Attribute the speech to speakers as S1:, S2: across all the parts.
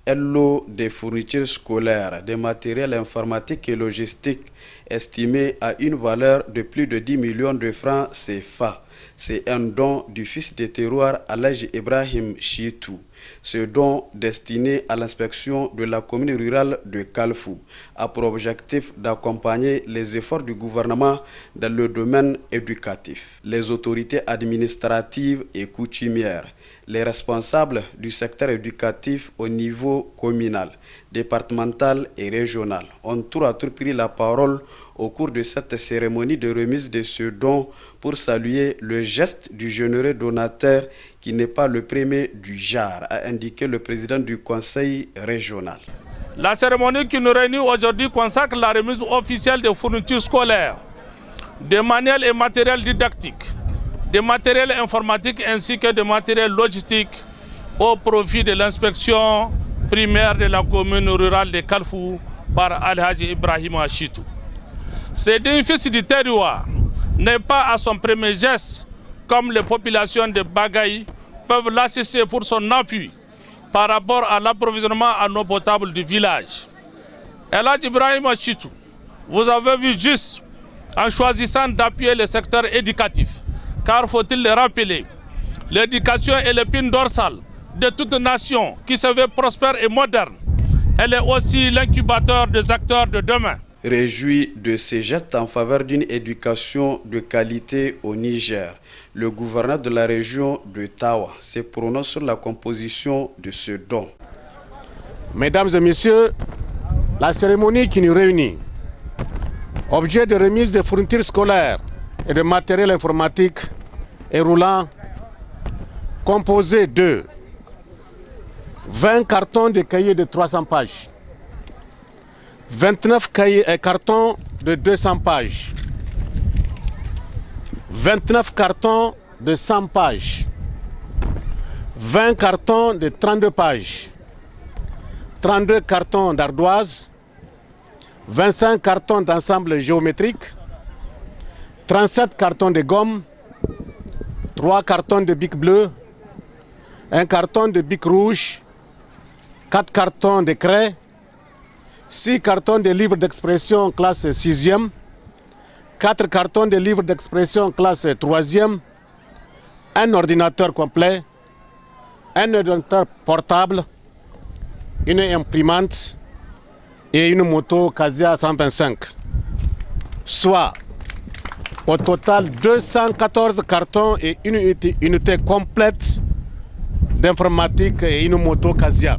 S1: un lot de fournitures scolaires, des matériels informatiques et logistiques estimés à une valeur de plus de 10 millions de francs CFA. C'est un don du fils des terroirs Alhaji Ibrahim Chitou. Ce don destiné à l'inspection de la commune rurale de Kalfou a pour objectif d'accompagner les efforts du gouvernement dans le domaine éducatif. Les autorités administratives et coutumières, les responsables du secteur éducatif au niveau communal, départemental et régional ont tour à tour pris la parole au cours de cette cérémonie de remise de ce don pour saluer le geste du généreux donateur qui n'est pas le premier du genre, a indiqué le président du conseil régional.
S2: La cérémonie qui nous réunit aujourd'hui consacre la remise officielle des fournitures scolaires, des manuels et matériels didactiques, des matériels informatiques ainsi que des matériels logistiques au profit de l'inspection primaire de la commune rurale de Kalfou par Alhaji Ibrahim Chitou. Ce digne fils du terroir n'est pas à son premier geste comme les populations de Bagaï peuvent l'assister pour son appui par rapport à l'approvisionnement en eau potable du village. Alhaji Ibrahim Chitou, vous avez vu juste en choisissant d'appuyer le secteur éducatif, car faut-il le rappeler, l'éducation est l'épine dorsale de toute nation qui se veut prospère et moderne. Elle est aussi l'incubateur des acteurs de demain.
S1: Réjoui de ces gestes en faveur d'une éducation de qualité au Niger, le gouverneur de la région de Tawa se prononce sur la composition de ce don.
S3: Mesdames et messieurs, la cérémonie qui nous réunit, objet de remise de fournitures scolaires et de matériel informatique et roulant, composé de 20 cartons de cahiers de 300 pages, 29 cartons de 200 pages, 29 cartons de 100 pages, 20 cartons de 32 pages, 32 cartons d'ardoise, 25 cartons d'ensemble géométrique, 37 cartons de gomme, 3 cartons de bic bleu, 1 carton de bic rouge, 4 cartons de craie, 6 cartons de livres d'expression classe 6e, 4 cartons de livres d'expression classe 3e, un ordinateur complet, un ordinateur portable, une imprimante et une moto Casia 125. Soit au total 214 cartons et une unité complète d'informatique et une moto Casia.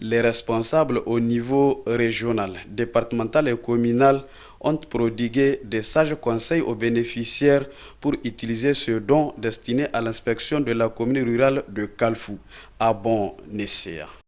S1: Les responsables au niveau régional, départemental et communal ont prodigué des sages conseils aux bénéficiaires pour utiliser ce don destiné à l'inspection de la commune rurale de Kalfou, à bon escient.